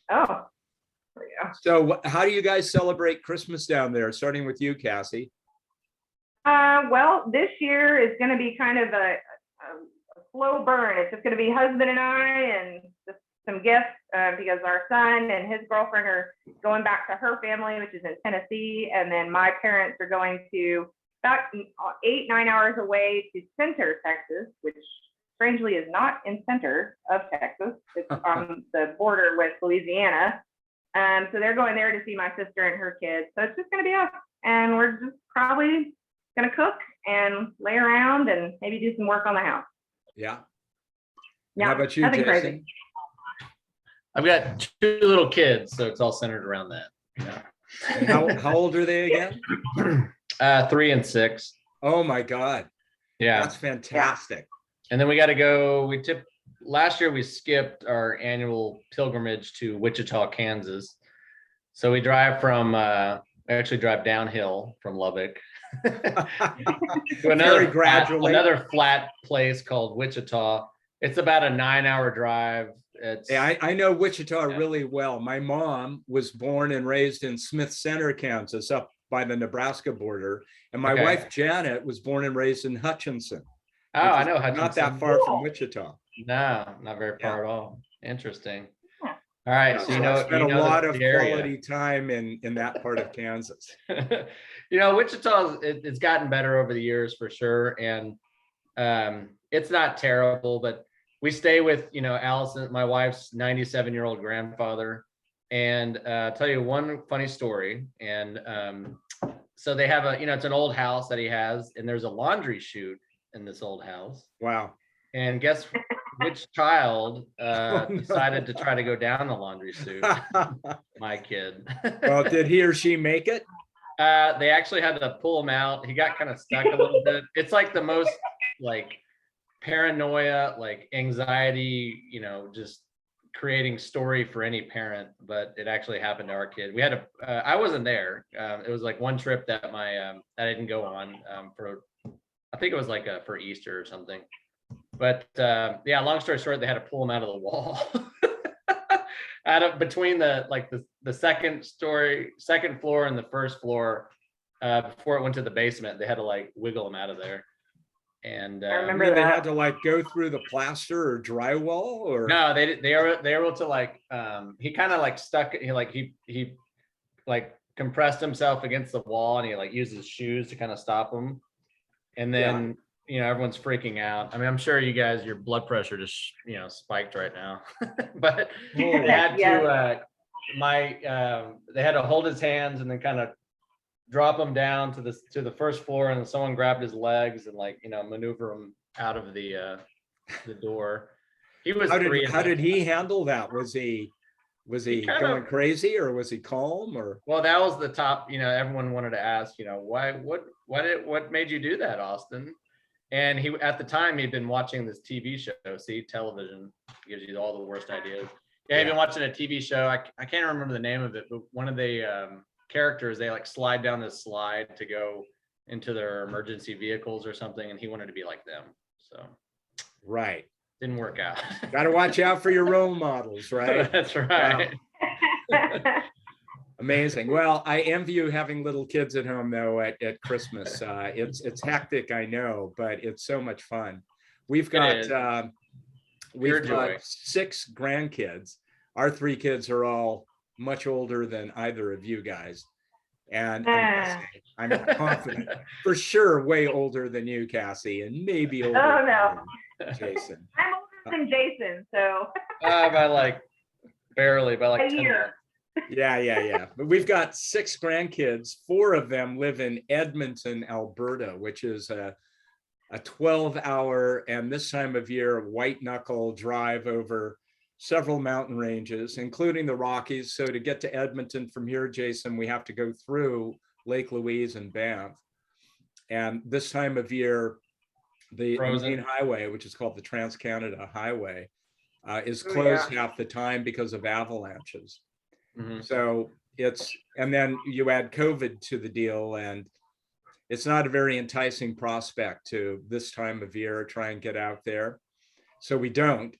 Oh, yeah. So how do you guys celebrate Christmas down there? Starting with you, Cassie. Well, this year is going to be kind of a slow burn. It's just going to be husband and I and just some gifts because our son and his girlfriend are going back to her family, which is in Tennessee. And then my parents are going to about 8-9 hours away to Center, Texas, which strangely is not in center of Texas. It's on the border with Louisiana. So they're going there to see my sister and her kids. So it's just going to be us. And we're just probably going to cook and lay around and maybe do some work on the house. Yeah. Yeah, How about you, nothing Jason? crazy. I've got 2 little kids, so it's all centered around that. Yeah. And how old are they again? 3 and 6. Oh my God. Yeah. That's fantastic. And then we got to go. Last year we skipped our annual pilgrimage to Wichita, Kansas. So we drive actually drive downhill from Lubbock to another flat place called Wichita. It's about a 9-hour drive. I know Wichita really well. My mom was born and raised in Smith Center, Kansas, up by the Nebraska border. And my wife, Janet, was born and raised in Hutchinson. Oh, I know Hutchinson. Not that far from Wichita. No, not very far at all. Interesting. All right, so I spent a lot of quality time in that part of Kansas. Wichita, it's gotten better over the years for sure, and it's not terrible. But we stay with Allison, my wife's 97-year-old grandfather, and I'll tell you one funny story. And so they have it's an old house that he has, and there's a laundry chute in this old house. Wow! And guess which child decided to try to go down the laundry chute? My kid. Well, did he or she make it? They actually had to pull him out. He got kind of stuck a little bit. It's like the most paranoia, anxiety, just creating story for any parent, but it actually happened to our kid. We had I wasn't there. It was one trip that that I didn't go on I think it was for Easter or something. But long story short, they had to pull him out of the wall. Between the second floor and the first floor, before it went to the basement, they had to wiggle him out of there. And I remember they had to go through the plaster or drywall, or no, they were able to he kind of stuck. He compressed himself against the wall, and he used his shoes to kind of stop him. And then everyone's freaking out. I mean, I'm sure you guys, your blood pressure just spiked right now. But they had to they had to hold his hands and then kind of drop him down to the first floor, and someone grabbed his legs and maneuver him out of the door. He was how did he handle that? Was he going crazy, or was he calm, or? Well, that was the top, everyone wanted to ask, what made you do that, Austin? And he, at the time, he'd been watching this TV show. See, television gives you all the worst ideas. Yeah, he'd been watching a TV show. I can't remember the name of it, but one of the characters, they slide down this slide to go into their emergency vehicles or something, and he wanted to be like them. So right. Didn't work out. Got to watch out for your role models, right? That's right. Wow. Amazing. Well, I envy you having little kids at home, though, at Christmas. It's hectic, I know, but it's so much fun. We've got 6 grandkids. Our 3 kids are all much older than either of you guys. And I'm confident, for sure, way older than you, Cassie, and maybe older than Jason. I'm older than Jason, so. Barely, by 10 years. Yeah. But we've got 6 grandkids. 4 of them live in Edmonton, Alberta, which is a 12-hour, and this time of year, white knuckle drive over several mountain ranges, including the Rockies. So to get to Edmonton from here, Jason, we have to go through Lake Louise and Banff. And this time of year, the main highway, which is called the Trans-Canada Highway, is closed half the time because of avalanches. Mm-hmm. So and then you add COVID to the deal, and it's not a very enticing prospect to this time of year try and get out there. So we don't.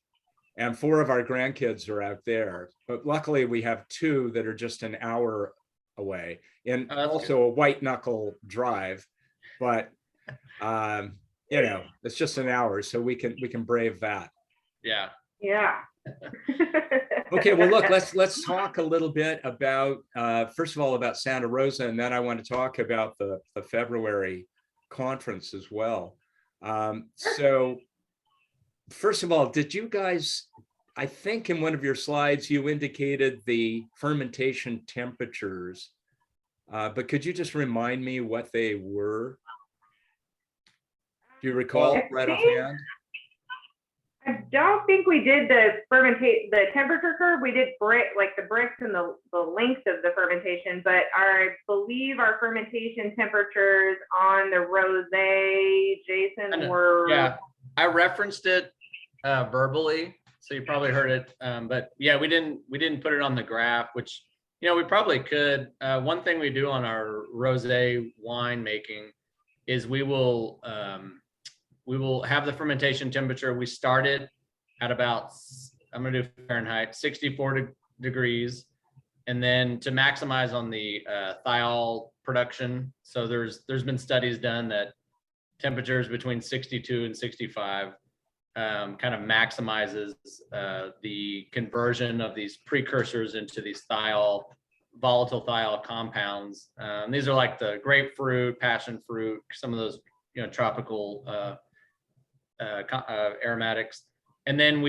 and 4 of our grandkids are out there. But luckily, we have 2 that are just an hour away, and Oh, that's also a white knuckle drive. But you know, it's just an hour, so we can brave that. Yeah. Yeah. Okay, well, look, let's talk a little bit about first of all about Santa Rosa, and then I want to talk about the February conference as well. So first of all, did you guys, I think in one of your slides you indicated the fermentation temperatures, but could you just remind me what they were? Do you recall right offhand? I don't think we did the temperature curve. We did like the bricks and the length of the fermentation, but I believe our fermentation temperatures on the rosé, Jason, were. Yeah, I referenced it verbally, so you probably heard it. But yeah, we didn't put it on the graph, which, you know, we probably could. One thing we do on our rosé wine making is we will have the fermentation temperature. We start it at about, I'm gonna do Fahrenheit, 64 degrees. And then to maximize on the thiol production. So there's been studies done that temperatures between 62 and 65 kind of maximizes the conversion of these precursors into these volatile thiol compounds. These are like the grapefruit, passion fruit, some of those, you know, tropical aromatics. And then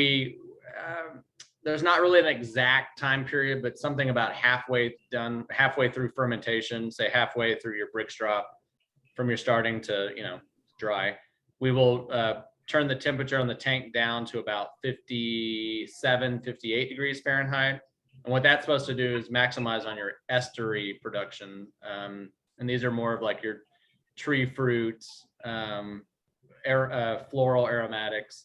there's not really an exact time period, but something about halfway through fermentation, say halfway through your bricks drop from your starting to, you know, dry, we will turn the temperature on the tank down to about 57, 58 degrees Fahrenheit. And what that's supposed to do is maximize on your estery production. And these are more of like your tree fruits, floral aromatics,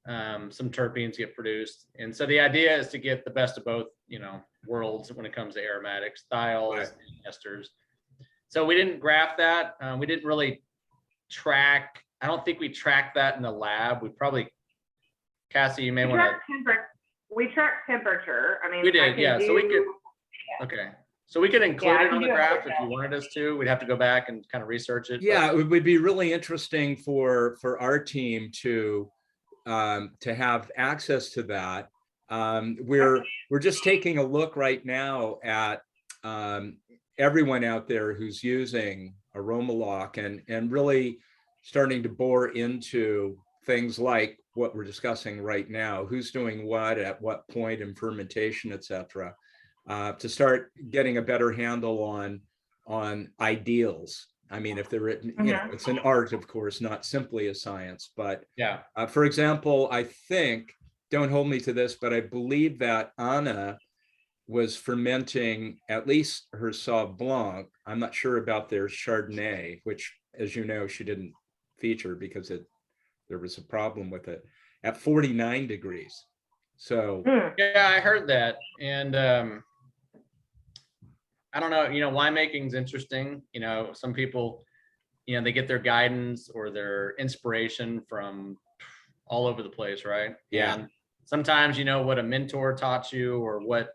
some terpenes get produced. And so the idea is to get the best of both, you know, worlds when it comes to aromatics, thiols, and esters. So we didn't graph that. We didn't really track. I don't think we tracked that in the lab. We probably, Cassie, you may want to. We tracked temperature. I mean, we did, yeah. So we could. Okay. So we could include it on the graph if you wanted us to. We'd have to go back and kind of research it. Yeah, it would be really interesting for our team to have access to that. We're just taking a look right now at everyone out there who's using AromaLoc and really starting to bore into things like what we're discussing right now, who's doing what at what point in fermentation, et cetera, to start getting a better handle on ideals. I mean, if they're written, you know, it's an art, of course, not simply a science, but yeah. For example, I think, don't hold me to this, but I believe that Anna was fermenting at least her Sauv Blanc. I'm not sure about their Chardonnay, which, as you know, she didn't feature because there was a problem with it at 49 degrees. So yeah, I heard that. And I don't know, you know, winemaking is interesting. You know, some people, you know, they get their guidance or their inspiration from all over the place, right? Yeah. And sometimes, you know, what a mentor taught you or what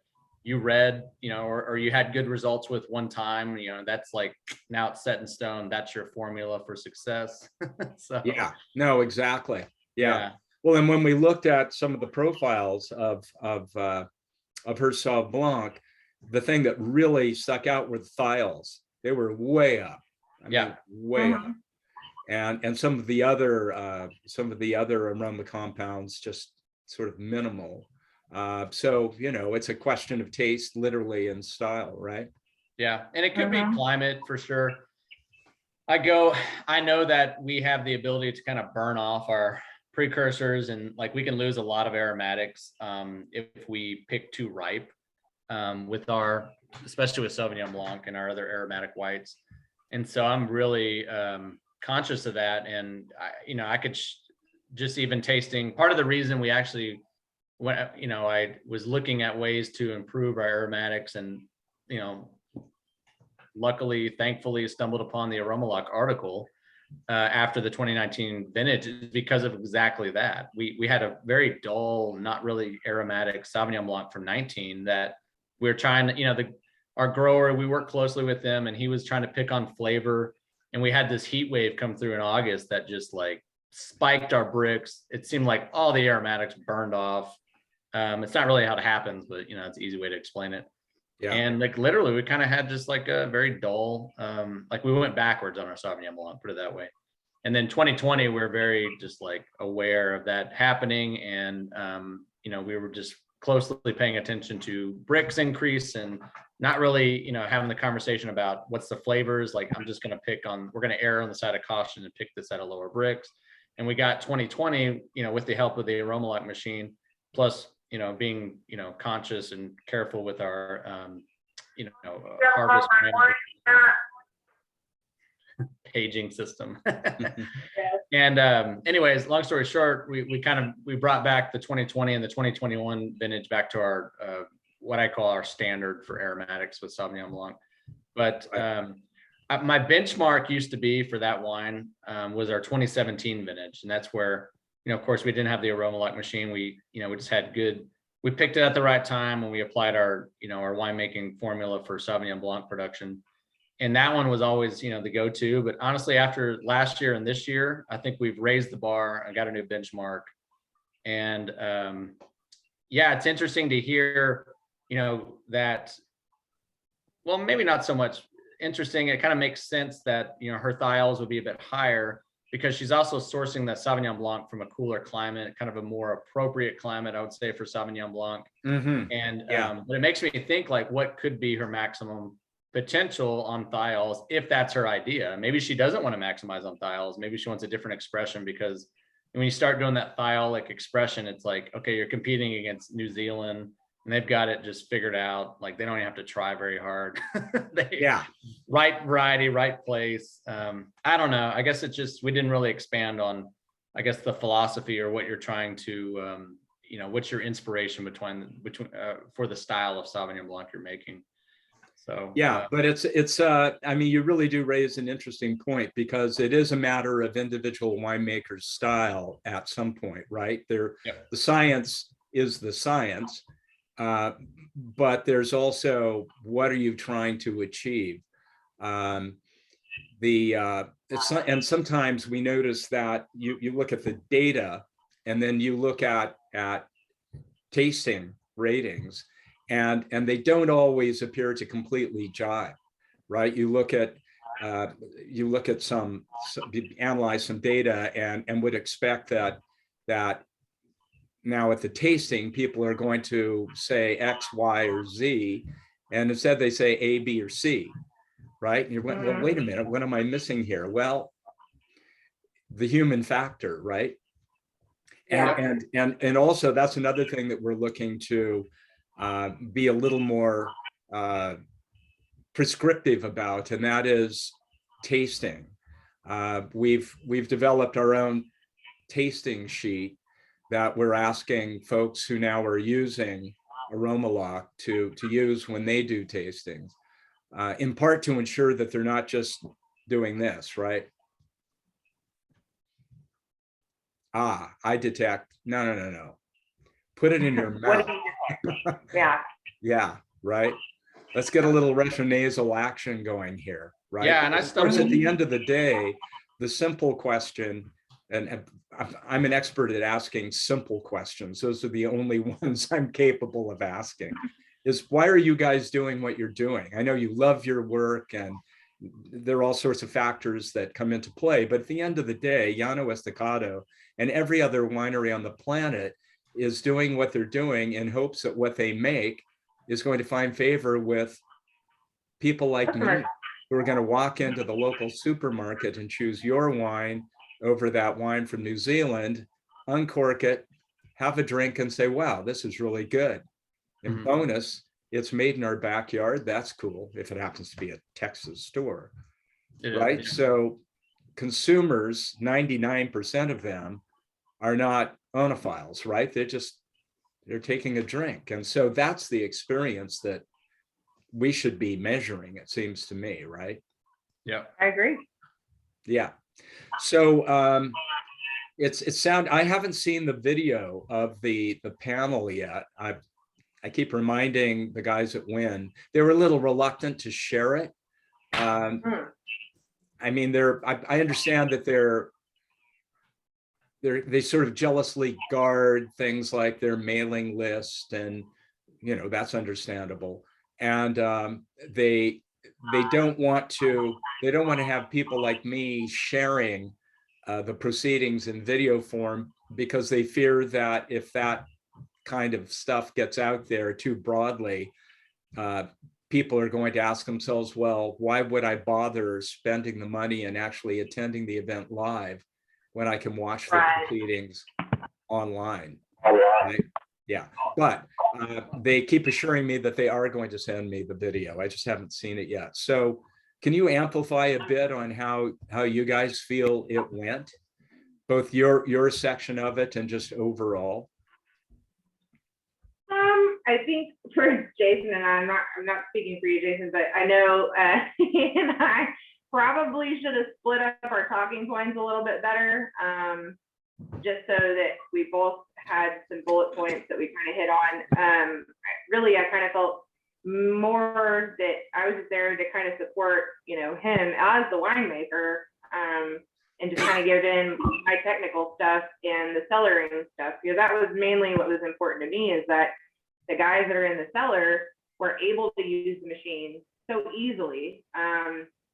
you read, you know, or you had good results with one time, you know, that's like, now it's set in stone. That's your formula for success. So yeah, no, exactly. yeah. Well, and when we looked at some of the profiles of her Sauv Blanc, the thing that really stuck out were the thiols. They were way up. I mean, way up. And some of the other aroma compounds just sort of minimal. So, you know, it's a question of taste, literally, and style, right? Yeah, and it could be climate for sure. I know that we have the ability to kind of burn off our precursors, and like we can lose a lot of aromatics if we pick too ripe with especially with Sauvignon Blanc and our other aromatic whites. And so I'm really conscious of that. And I could just even tasting, part of the reason we actually went, I was looking at ways to improve our aromatics, and luckily, thankfully, stumbled upon the AromaLoc article after the 2019 vintage is because of exactly that. We had a very dull, not really aromatic Sauvignon Blanc from 19 that we were trying to, you know, our grower, we worked closely with him and he was trying to pick on flavor. And we had this heat wave come through in August that just like spiked our bricks. It seemed like all the aromatics burned off. It's not really how it happens, but you know, it's an easy way to explain it. Yeah. And like literally we kind of had just like a very dull, like we went backwards on our Sauvignon Blanc, put it that way. And then 2020, we're very just like aware of that happening. And, you know, we were just closely paying attention to bricks increase and not really, you know, having the conversation about what's the flavors. Like I'm just going to we're going to err on the side of caution and pick this at a lower bricks. And we got 2020, you know, with the help of the AromaLoc machine, plus, you know, being, you know, conscious and careful with our, you know, harvest paging system. And anyways, long story short, we brought back the 2020 and the 2021 vintage back to our, what I call our standard for aromatics with Sauvignon Blanc. But my benchmark used to be for that wine was our 2017 vintage. And that's where, you know, of course, we didn't have the AromaLoc machine. We just had we picked it at the right time when we applied our, you know, our winemaking formula for Sauvignon Blanc production. And that one was always, you know, the go-to. But honestly, after last year and this year, I think we've raised the bar. I got a new benchmark. And yeah, it's interesting to hear, you know, that, well, maybe not so much interesting. It kind of makes sense that, you know, her thiols would be a bit higher because she's also sourcing that Sauvignon Blanc from a cooler climate, kind of a more appropriate climate, I would say, for Sauvignon Blanc. Mm-hmm. And but it makes me think like what could be her maximum potential on thiols if that's her idea. Maybe she doesn't want to maximize on thiols. Maybe she wants a different expression, because when you start doing that thiolic expression, it's like, okay, you're competing against New Zealand and they've got it just figured out. Like they don't even have to try very hard. Right variety, right place. I don't know. I guess it's just, we didn't really expand on, I guess, the philosophy or what you're trying to, you know, what's your inspiration between for the style of Sauvignon Blanc you're making. So yeah, but it's I mean, you really do raise an interesting point, because it is a matter of individual winemakers' style at some point, right? The science is the science, but there's also what are you trying to achieve? And sometimes we notice that you look at the data and then you look at tasting ratings, and they don't always appear to completely jive, right? You look at analyze some data and would expect that now at the tasting, people are going to say X, Y, or Z, and instead they say A, B, or C, right? And you're like, well, wait a minute, what am I missing here? Well, the human factor, right? And also that's another thing that we're looking to be a little more prescriptive about, and that is tasting. We've developed our own tasting sheet that we're asking folks who now are using AromaLoc to use when they do tastings, in part to ensure that they're not just doing this, right? I detect, no. Put it in your mouth. Yeah, right. Let's get a little retronasal action going here, right? Yeah, and of course, at the end of the day, the simple question, and I'm an expert at asking simple questions. Those are the only ones I'm capable of asking, is why are you guys doing what you're doing? I know you love your work and there are all sorts of factors that come into play, but at the end of the day, Llano Estacado and every other winery on the planet is doing what they're doing in hopes that what they make is going to find favor with people like me, who are going to walk into the local supermarket and choose your wine over that wine from New Zealand, uncork it, have a drink, and say, wow, this is really good. And bonus, it's made in our backyard. That's cool if it happens to be a Texas store, right? Yeah. So consumers, 99% of them are not onophiles, right? They're taking a drink. And so that's the experience that we should be measuring, it seems to me, right? Yeah, I agree. Yeah. So I haven't seen the video of the panel yet. I keep reminding the guys at WIN, they were a little reluctant to share it. I mean, I understand that they sort of jealously guard things like their mailing list, and that's understandable. And they don't want to have people like me sharing the proceedings in video form, because they fear that if that kind of stuff gets out there too broadly, people are going to ask themselves, well, why would I bother spending the money and actually attending the event live when I can watch the proceedings online? Right? Yeah, but they keep assuring me that they are going to send me the video. I just haven't seen it yet. So can you amplify a bit on how you guys feel it went, both your section of it and just overall? I think for Jason and I'm not speaking for you, Jason, but I know he and I probably should have split up our talking points a little bit better, just so that we both had some bullet points that we kind of hit on. Really, I kind of felt more that I was just there to kind of support, him as the winemaker, and just kind of give in my technical stuff and the cellaring stuff, because that was mainly what was important to me, is that the guys that are in the cellar were able to use the machine so easily.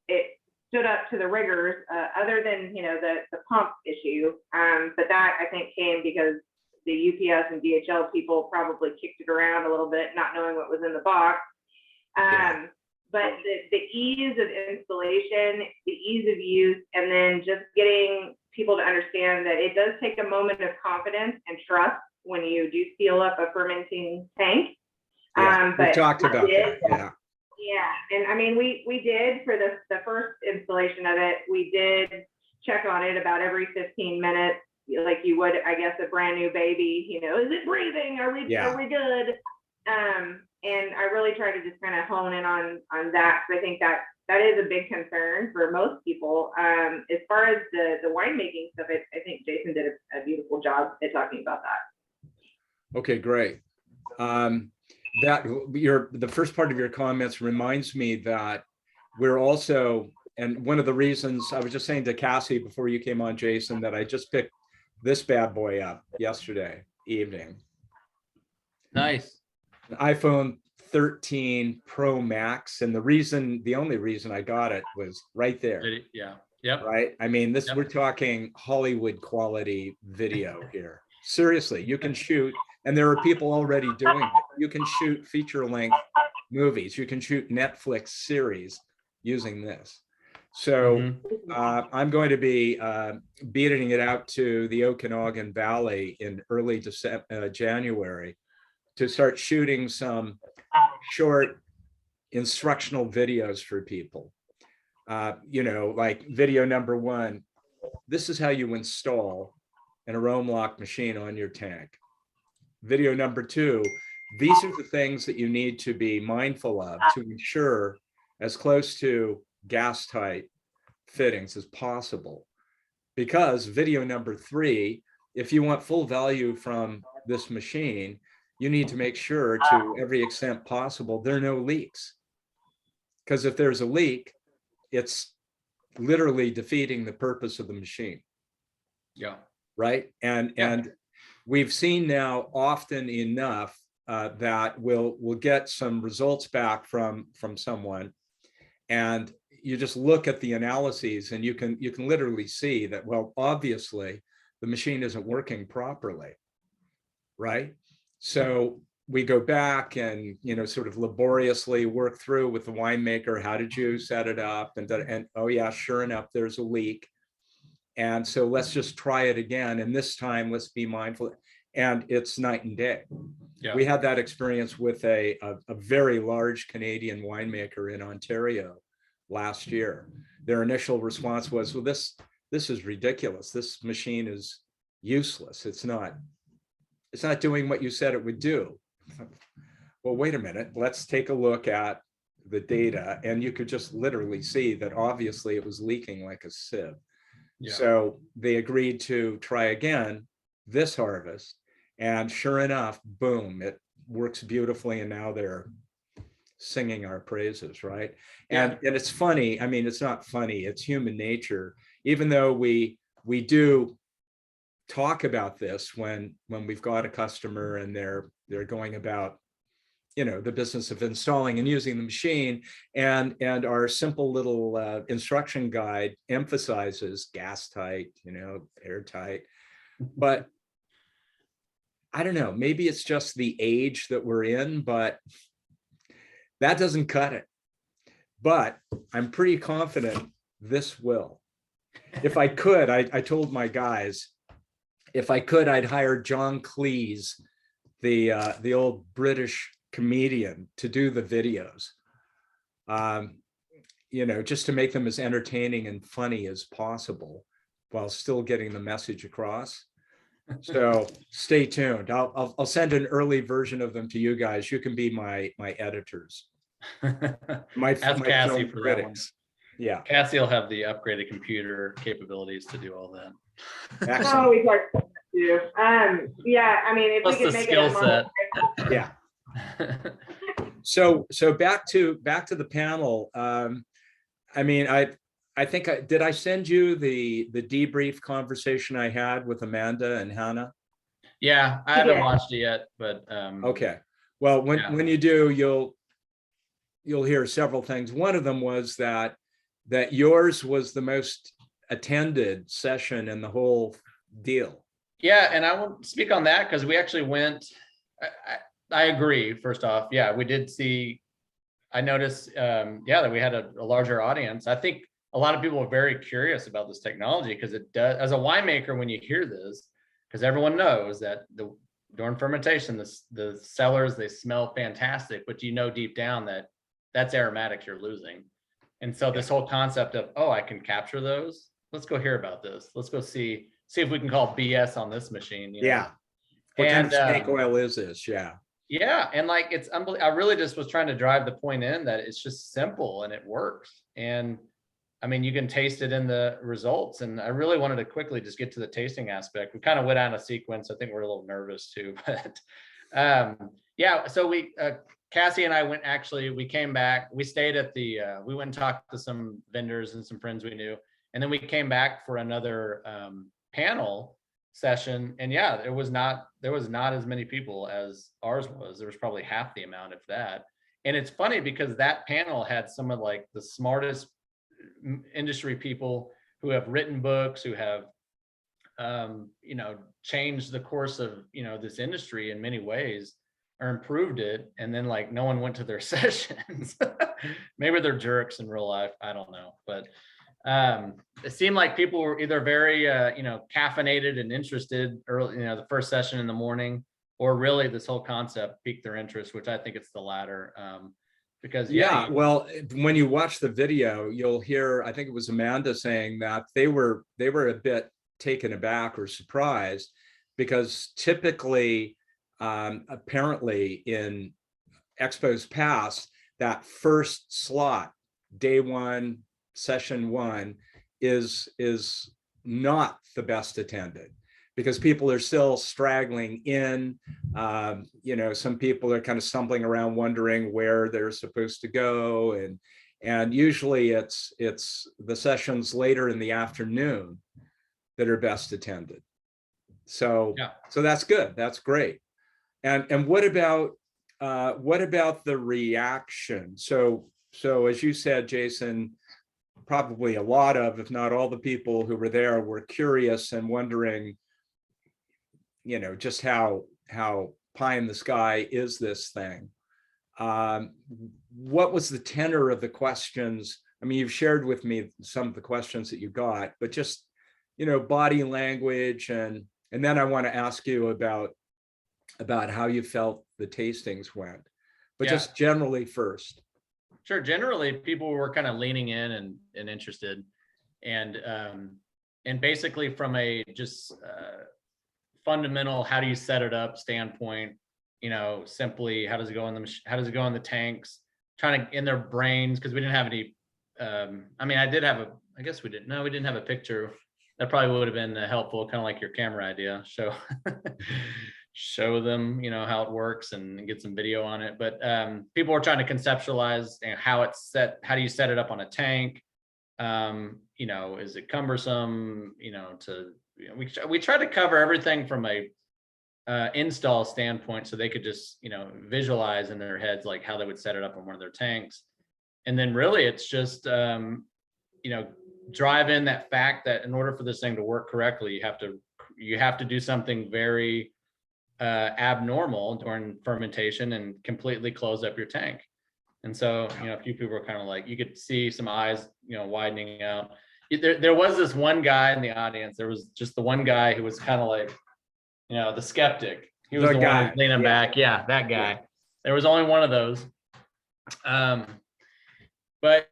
It stood up to the rigors, other than, the pump issue. But that, I think, came because the UPS and DHL people probably kicked it around a little bit, not knowing what was in the box. But the ease of installation, the ease of use, and then just getting people to understand that it does take a moment of confidence and trust when you do seal up a fermenting tank. Yeah, we talked about that. Yeah, and I mean, we did for the first installation of it, we did check on it about every 15 minutes, like you would, I guess, a brand new baby. Is it breathing? Are we good? And I really try to just kind of hone in on that, because I think that is a big concern for most people. As far as the winemaking stuff, I think Jason did a beautiful job at talking about that. Okay, great. The first part of your comments reminds me that we're also, and one of the reasons I was just saying to Cassie before you came on, Jason, that I just picked this bad boy up yesterday evening. Nice. An iPhone 13 Pro Max, and the only reason I got it was right there. Yeah. Yep. Right. I mean, we're talking Hollywood quality video here. Seriously, you can shoot, and there are people already doing it. You can shoot feature-length movies. You can shoot Netflix series using this. So I'm going to be beating it out to the Okanagan Valley in early January to start shooting some short instructional videos for people. Like video number 1, this is how you install an AromaLoc machine on your tank. Video number 2, these are the things that you need to be mindful of to ensure as close to gas tight fittings as possible. Because video number 3, if you want full value from this machine, you need to make sure to every extent possible there are no leaks. Because if there's a leak, it's literally defeating the purpose of the machine. Yeah. Right. And we've seen now often enough that we'll get some results back from someone, and you just look at the analyses and you can literally see that, well, obviously the machine isn't working properly. Right. So we go back and, sort of laboriously work through with the winemaker, how did you set it up? And oh yeah, sure enough, there's a leak. And so let's just try it again. And this time, let's be mindful. And it's night and day. Yeah. We had that experience with a very large Canadian winemaker in Ontario last year. Their initial response was, well, this is ridiculous. This machine is useless. It's not doing what you said it would do. Well, wait a minute. Let's take a look at the data. And you could just literally see that obviously it was leaking like a sieve. Yeah. So they agreed to try again this harvest. And sure enough, boom, it works beautifully. And now they're singing our praises, right? And it's funny. I mean, it's not funny, it's human nature. Even though we do talk about this when we've got a customer and they're going about, you know, the business of installing and using the machine, and our simple little instruction guide emphasizes gas tight, you know, airtight. But I don't know, maybe it's just the age that we're in, but that doesn't cut it. But I'm pretty confident this will. If I could, I told my guys, if I could, I'd hire John Cleese, the old British comedian, to do the videos. You know, just to make them as entertaining and funny as possible while still getting the message across. So stay tuned. I'll send an early version of them to you guys. You can be my editors. My Cassie film for that critics. Yeah. Cassie will have the upgraded computer capabilities to do all that. Excellent. Oh, we talked about that too. Yeah, I mean, if Plus we could the make skill it a set. month. Yeah. So back to the panel. I mean, I think did I send you the debrief conversation I had with Amanda and Hannah? Yeah, I haven't watched it yet, but okay. Well, when you do, you'll hear several things. One of them was that yours was the most attended session in the whole deal. Yeah, and I will speak on that because we actually went. I agree. First off, yeah, we did see. I noticed, that we had a larger audience. I think a lot of people are very curious about this technology because it does. As a winemaker, when you hear this, because everyone knows that during fermentation, the cellars, they smell fantastic, but you know deep down that that's aromatics you're losing. And so this whole concept of, oh, I can capture those. Let's go hear about this. Let's go see if we can call BS on this machine. You know? Yeah. What kind of snake oil is this? Yeah. Yeah, and like it's unbelievable. I really just was trying to drive the point in that it's just simple and it works. And I mean, you can taste it in the results. And I really wanted to quickly just get to the tasting aspect. We kind of went on a sequence. I think we're a little nervous too, but yeah. So we, Cassie and I we came back. We stayed at we went and talked to some vendors and some friends we knew, and then we came back for another panel session. And yeah, there was not as many people as ours was. There was probably half the amount of that. And it's funny because that panel had some of like the smartest industry people who have written books, who have changed the course of this industry in many ways, or improved it. And then like no one went to their sessions. Maybe they're jerks in real life, I don't know. But it seemed like people were either very caffeinated and interested early, the first session in the morning, or really this whole concept piqued their interest, which I think it's the latter. Because well, when you watch the video, you'll hear, I think it was Amanda saying that they were a bit taken aback or surprised, because typically apparently in expos past, that first slot, day one, session one, is not the best attended, because people are still straggling in. Some people are kind of stumbling around wondering where they're supposed to go, and usually it's the sessions later in the afternoon that are best attended. So that's good, that's great. And what about the reaction? So as you said, Jason, probably a lot of, if not all the people who were there were curious and wondering, just how pie in the sky is this thing. What was the tenor of the questions? I mean, you've shared with me some of the questions that you got, but just, body language, and then I want to ask you about how you felt the tastings went, but just generally first. Sure. Generally, people were kind of leaning in and interested, and basically from a just fundamental, how do you set it up standpoint, simply how does it go in the tanks, trying to in their brains, because we didn't have any. I mean, we didn't have a picture. that probably would have been helpful, kind of like your camera idea. Show them, how it works and get some video on it. But people were trying to conceptualize how it's set. How do you set it up on a tank? Is it cumbersome? We try to cover everything from a install standpoint, so they could just visualize in their heads like how they would set it up on one of their tanks. And then really it's just drive in that fact that in order for this thing to work correctly, you have to do something very abnormal during fermentation and completely close up your tank. And so a few people were kind of like, you could see some eyes widening out. There was this one guy in the audience. There was just the one guy who was kind of like the skeptic. He was the one who was leaning back. Yeah, that guy. Yeah. There was only one of those. But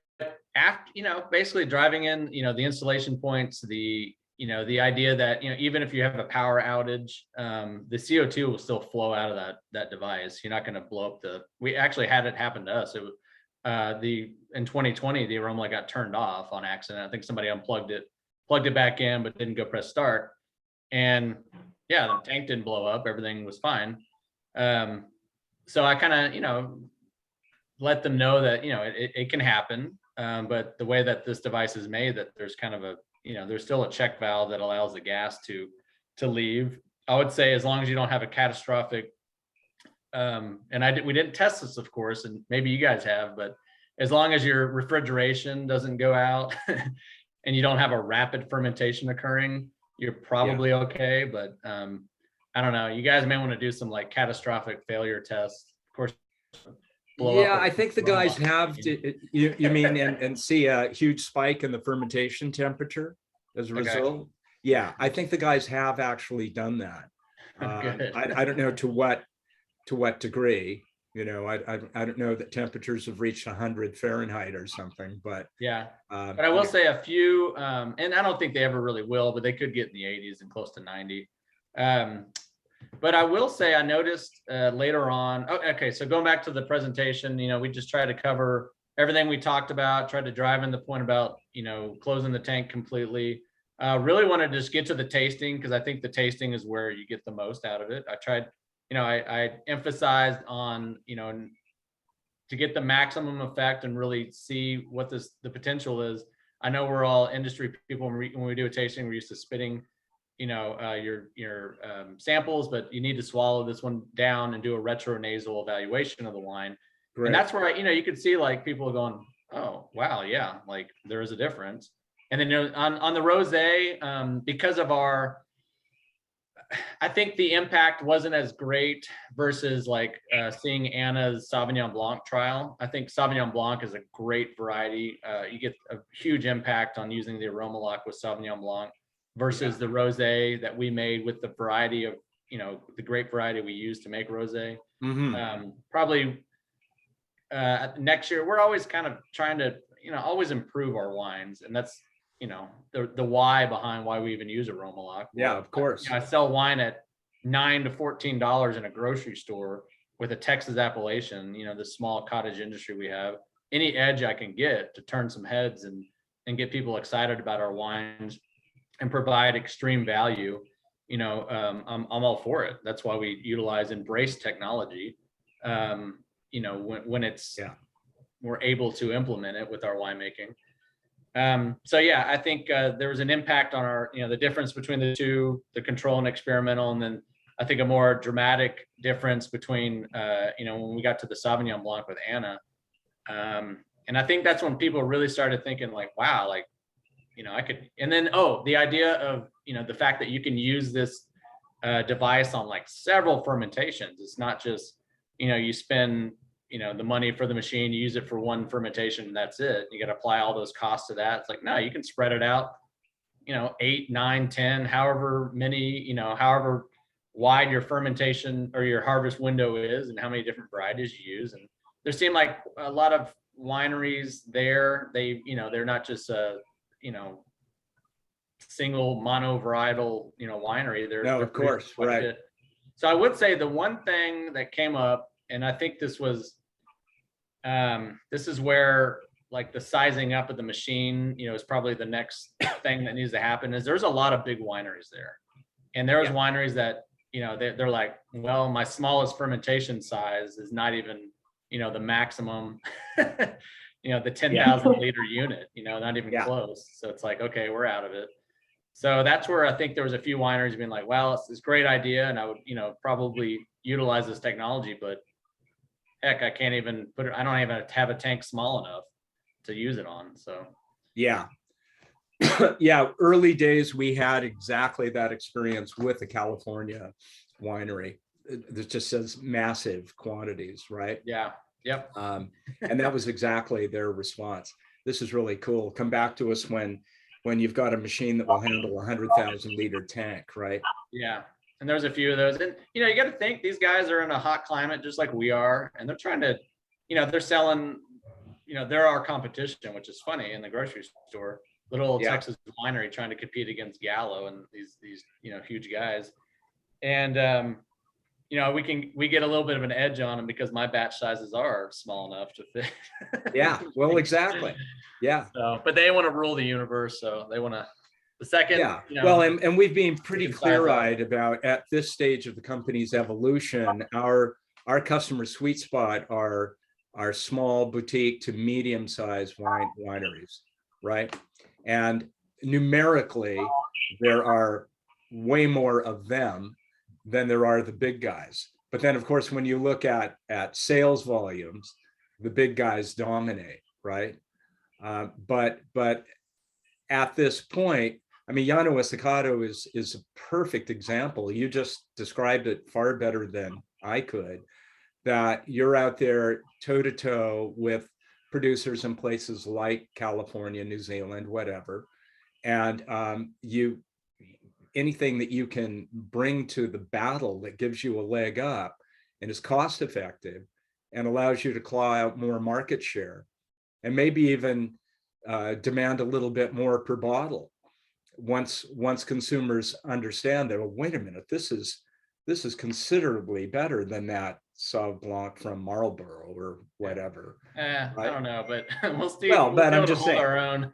after, basically driving in, the installation points, the idea that, even if you have a power outage, the CO2 will still flow out of that device. You're not going to blow up we actually had it happen to us. It was in 2020, the AromaLoc got turned off on accident. I think somebody unplugged it, plugged it back in, but didn't go press start. And yeah, the tank didn't blow up. Everything was fine. So I kind of, let them know that, it can happen. But the way that this device is made, that there's kind of there's still a check valve that allows the gas to leave. I would say as long as you don't have a catastrophic, and we didn't test this, of course, and maybe you guys have, but as long as your refrigeration doesn't go out and you don't have a rapid fermentation occurring, you're probably okay. But I don't know. You guys may want to do some like catastrophic failure tests. Of course. I think the guys have to, you mean, and see a huge spike in the fermentation temperature as a result. Yeah, I think the guys have actually done that. I don't know to what degree. I don't know that temperatures have reached 100 Fahrenheit or something, but but I will say a few, and I don't think they ever really will, but they could get in the 80s and close to 90. But I will say I noticed later on, so going back to the presentation, we just tried to cover everything we talked about, tried to drive in the point about, closing the tank completely. Really wanted to just get to the tasting, because I think the tasting is where you get the most out of it. I tried, I emphasized on, to get the maximum effect and really see what the potential is. I know we're all industry people. When we do a tasting, we're used to spitting your samples, but you need to swallow this one down and do a retronasal evaluation of the wine. Great. And that's where you could see like people going, oh wow, yeah, like there is a difference. And then on the rosé, because of I think the impact wasn't as great versus like seeing Anna's Sauvignon Blanc trial. I think Sauvignon Blanc is a great variety. You get a huge impact on using the AromaLoc with Sauvignon Blanc versus the rosé that we made with the variety of, the grape variety we use to make rosé. Mm-hmm. Probably next year, we're always kind of trying to, always improve our wines. And that's, the why behind why we even use AromaLoc. Yeah, of course. I sell wine at $9 to $14 in a grocery store with a Texas appellation, the small cottage industry we have. Any edge I can get to turn some heads and get people excited about our wines and provide extreme value, I'm all for it. That's why we embrace technology, when it's, we're able to implement it with our winemaking. I think there was an impact on our, the difference between the two, the control and experimental, and then I think a more dramatic difference between, when we got to the Sauvignon Blanc with Anna. And I think that's when people really started thinking like, wow, like, I could, and then, the idea of, the fact that you can use this device on like several fermentations. It's not just, you spend, the money for the machine, you use it for one fermentation and that's it. You got to apply all those costs to that. It's like, no, you can spread it out, 8, 9, 10, however many, however wide your fermentation or your harvest window is and how many different varieties you use. And there seem like a lot of wineries there, they're not just single mono varietal, winery. They're of course, right. So I would say the one thing that came up, and I think this is where like the sizing up of the machine, is probably the next thing that needs to happen. Is there's a lot of big wineries there, and there's wineries that they're like, well, my smallest fermentation size is not even the maximum, the 10,000 liter unit, not even close. So it's like, okay, we're out of it. So that's where I think there was a few wineries being like, well, it's this great idea, and I would probably utilize this technology, but heck, I can't even put it. I don't even have a tank small enough to use it on. So yeah. Yeah, early days we had exactly that experience with the California winery. It just says massive quantities, right? Yeah. Yep. And that was exactly their response. This is really cool. Come back to us when you've got a machine that will handle 100,000 liter tank, right? Yeah. And there's a few of those. And, you got to think these guys are in a hot climate just like we are. And they're trying to, they're selling, they're our competition, which is funny in the grocery store. Little old Texas winery trying to compete against Gallo and these huge guys. And, we get a little bit of an edge on them because my batch sizes are small enough to fit. Yeah, well, exactly. Yeah. So, but they want to rule the universe. So they want to, the second. Yeah. Well, and we've been pretty clear-eyed about at this stage of the company's evolution, our customer sweet spot are small boutique to medium-sized wineries, right? And numerically, there are way more of them than there are the big guys. But then, of course, when you look at sales volumes, the big guys dominate, right? But at this point, I mean, Llano Estacado is a perfect example. You just described it far better than I could, that you're out there toe to toe with producers in places like California, New Zealand, whatever. And anything that you can bring to the battle that gives you a leg up and is cost effective and allows you to claw out more market share and maybe even demand a little bit more per bottle once consumers understand that, well, wait a minute, this is considerably better than that Sauv Blanc from Marlborough or whatever. Right? I don't know, but we'll see. Well, but I'm just saying, our own.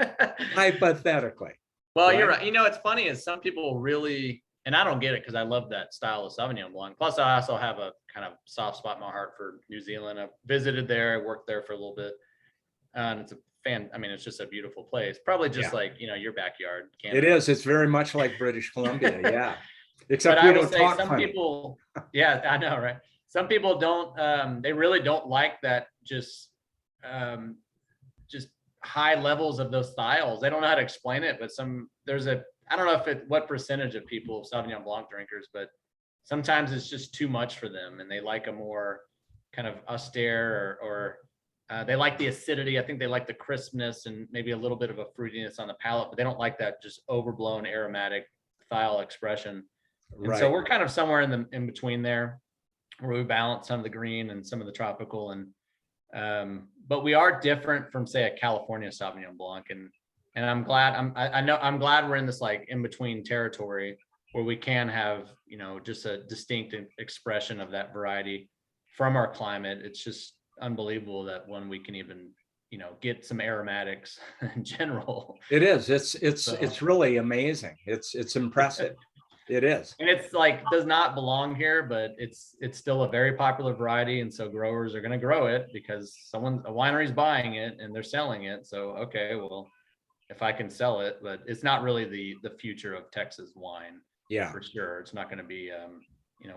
Hypothetically. Well, right? You're right. It's funny is some people really, and I don't get it because I love that style of Sauvignon Blanc. Plus, I also have a kind of soft spot in my heart for New Zealand. I visited there. I worked there for a little bit. And it's it's just a beautiful place. Probably just like, your backyard. Canada. It is. It's very much like British Columbia. Yeah. Except we don't talk funny. People, yeah, I know, right? Some people don't, they really don't like that just high levels of those styles. They don't know how to explain it, but I don't know what percentage of people, Sauvignon Blanc drinkers, but sometimes it's just too much for them. And they like a more kind of austere or they like the acidity. I think they like the crispness and maybe a little bit of a fruitiness on the palate, but they don't like that just overblown aromatic thiol expression. And right. So we're kind of somewhere in between there, where we balance some of the green and some of the tropical, and but we are different from, say, a California Sauvignon Blanc, and I'm glad I'm glad we're in this like in between territory where we can have just a distinct expression of that variety from our climate. It's just unbelievable that when we can even get some aromatics in general. It is. It's really amazing. It's impressive. It is. And it's like does not belong here, but it's still a very popular variety, and so growers are going to grow it because a winery's buying it and they're selling it. So okay, well, if I can sell it, but it's not really the future of Texas wine. Yeah, for sure. It's not going to be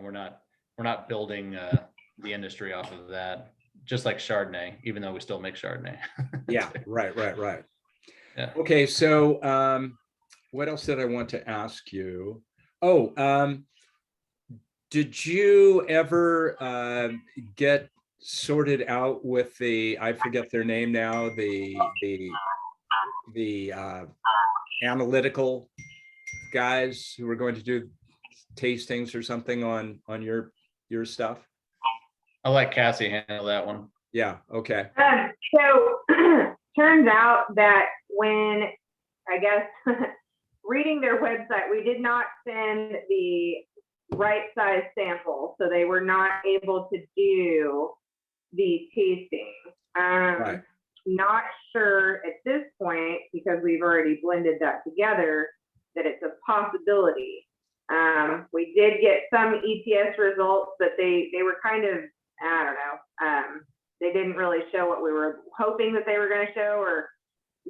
we're not building the industry off of that. Just like Chardonnay, even though we still make Chardonnay. Yeah, right. Yeah. Okay, so what else did I want to ask you? Oh, did you ever get sorted out with I forget their name now, the analytical guys who were going to do tastings or something on your stuff? I'll let Cassie handle that one. Yeah, okay. So turns out that when, I guess, reading their website, we did not send the right size sample, so they were not able to do the tasting. Right. not sure at this point, because we've already blended that together, that it's a possibility. We did get some ETS results, but they were kind of, I don't know, they didn't really show what we were hoping that they were going to show, or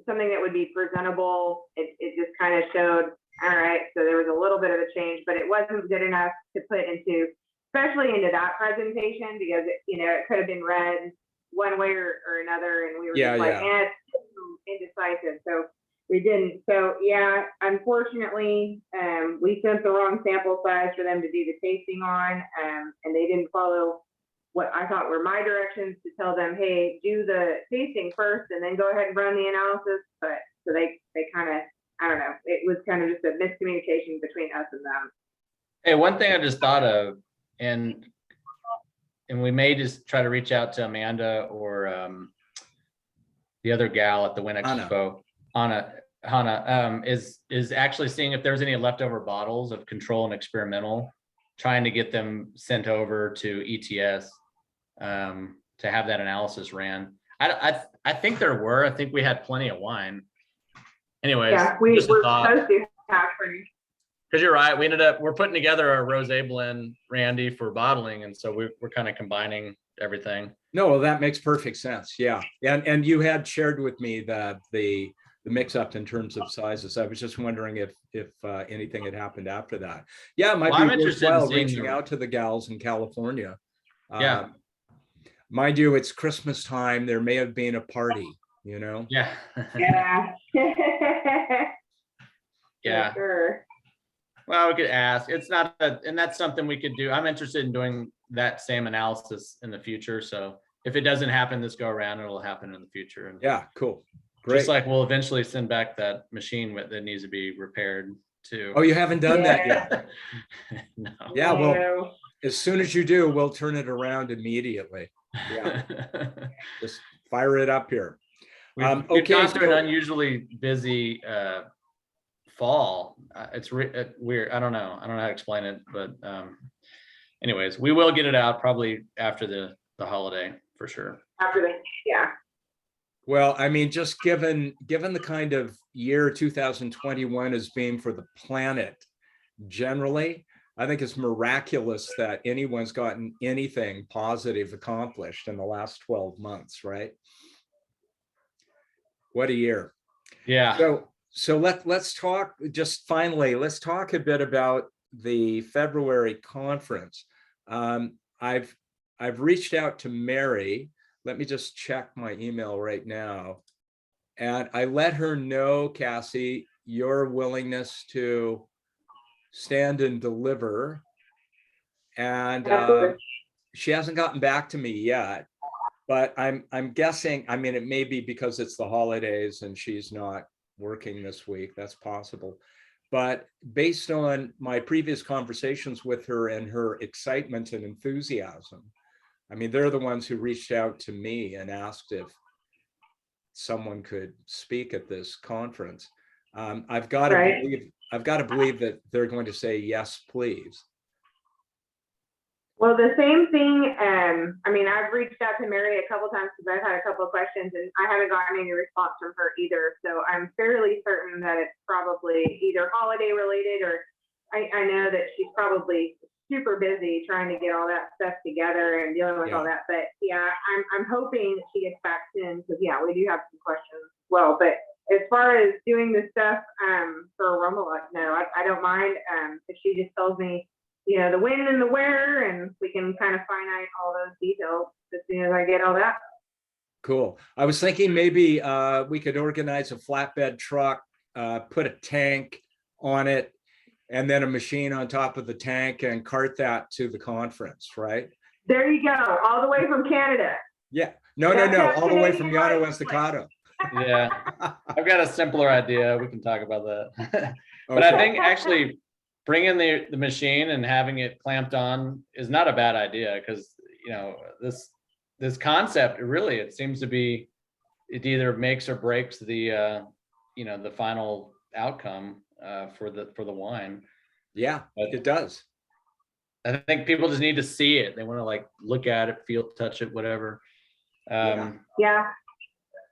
something that would be presentable. It just kind of showed, all right, so there was a little bit of a change, but it wasn't good enough to put into, especially into that presentation, because it could have been read one way or another, and we were just like, it's too indecisive. So we didn't. So yeah, unfortunately, we sent the wrong sample size for them to do the tasting on, and they didn't follow what I thought were my directions to tell them, hey, do the tasting first and then go ahead and run the analysis. But so they kind of, I don't know, it was kind of just a miscommunication between us and them. Hey, one thing I just thought of, and we may just try to reach out to Amanda or the other gal at the WIN Expo, Hannah, is actually seeing if there's any leftover bottles of control and experimental, trying to get them sent over to ETS to have that analysis ran. I think there were. I think we had plenty of wine. Anyways, yeah, we were supposed to have pretty. Because you're right, we're putting together a rosé blend, Randy, for bottling, and so we're kind of combining everything. No, well, that makes perfect sense. Yeah, and you had shared with me that the mix up in terms of sizes. I was just wondering if anything had happened after that. Yeah, it might be worthwhile reaching out to the gals in California. Yeah. Mind you, it's Christmas time. There may have been a party, Yeah. Yeah. Yeah. Sure. Well, we could ask. It's not, and that's something we could do. I'm interested in doing that same analysis in the future. So if it doesn't happen this go around, it'll happen in the future. And yeah, cool. Great. Just like we'll eventually send back that machine that needs to be repaired too. Oh, you haven't done that yet? No. Yeah, well, as soon as you do, we'll turn it around immediately. Yeah, just fire it up here. We've gone through an unusually busy fall. It's weird. I don't know how to explain it, but anyways, we will get it out probably after the holiday for sure. Yeah. Well, I mean, just given the kind of year 2021 has been for the planet generally, I think it's miraculous that anyone's gotten anything positive accomplished in the last 12 months, right? What a year. Yeah. So let's talk, just finally, let's talk a bit about the February conference. I've reached out to Mary. Let me just check my email right now. And I let her know, Cassi, your willingness to stand and deliver. And she hasn't gotten back to me yet, but I'm guessing, I mean, it may be because it's the holidays and she's not working this week. That's possible. But based on my previous conversations with her and her excitement and enthusiasm, I mean, they're the ones who reached out to me and asked if someone could speak at this conference. I've got to believe that they're going to say yes, please. Well, the same thing. I mean, I've reached out to Mary a couple times because I've had a couple of questions, and I haven't gotten any response from her either. So I'm fairly certain that it's probably either holiday related, or I know that she's probably super busy trying to get all that stuff together and dealing with all that. But yeah, I'm hoping that she gets back soon, because yeah, we do have some questions as well. But as far as doing the stuff for AromaLoc, no, I don't mind. If she just tells me, you know, the when and the where, and we can kind of finite all those details as soon as I get all that. Cool. I was thinking maybe we could organize a flatbed truck, put a tank on it, and then a machine on top of the tank and cart that to the conference, right? There you go, all the way from Canada. Yeah, no, all the way from Llano Estacado. Yeah, I've got a simpler idea. We can talk about that. But Okay. I think actually bringing the machine and having it clamped on is not a bad idea, because you know this concept really, it seems to be, it either makes or breaks the you know, the final outcome for the wine. Yeah, but it does. I think people just need to see it. They want to like look at it, feel, touch it, whatever. Yeah.